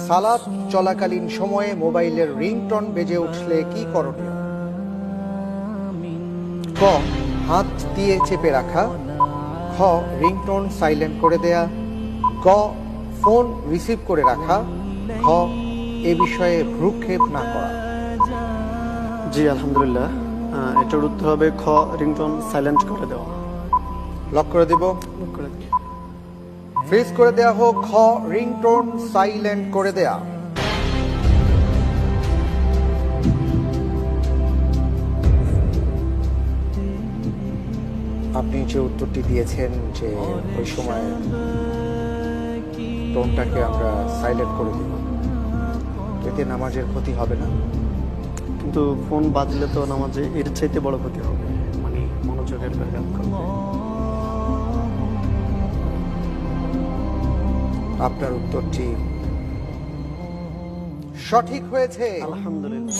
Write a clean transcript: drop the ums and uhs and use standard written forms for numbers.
সালাত চলাকালীন সময়ে মোবাইলের রিংটন বেজে উঠলে কি করণীয়? ক, হাত দিয়ে চেপে রাখা। খ, রিংটোন সাইলেন্ট করে দেয়া। গ, ফোন রিসিভ করে রাখা। খ, এ বিষয়ে ভ্রুক্ষেপ না করা। জি আলহামদুলিল্লাহ, এটার উত্তর হবে খ, রিংটোন সাইলেন্ট করে দেওয়া। লক করে দেব। ফ্রিজ করে দেয়া হোক। খ, রিংটোন সাইলেন্ট করে দেয়া। আপনি যে উত্তরটি দিয়েছেন যে ওই সময় টোনটাকে আমরা সাইলেন্ট করে দিব, এতে নামাজের ক্ষতি হবে না? কিন্তু ফোন বাজলে তো নামাজে এর চাইতে বড় ক্ষতি হবে, মানে মনোযোগের ব্যাঘাত করবে। আপনার উত্তরটি সঠিক হয়েছে। আলহামদুলিল্লাহ।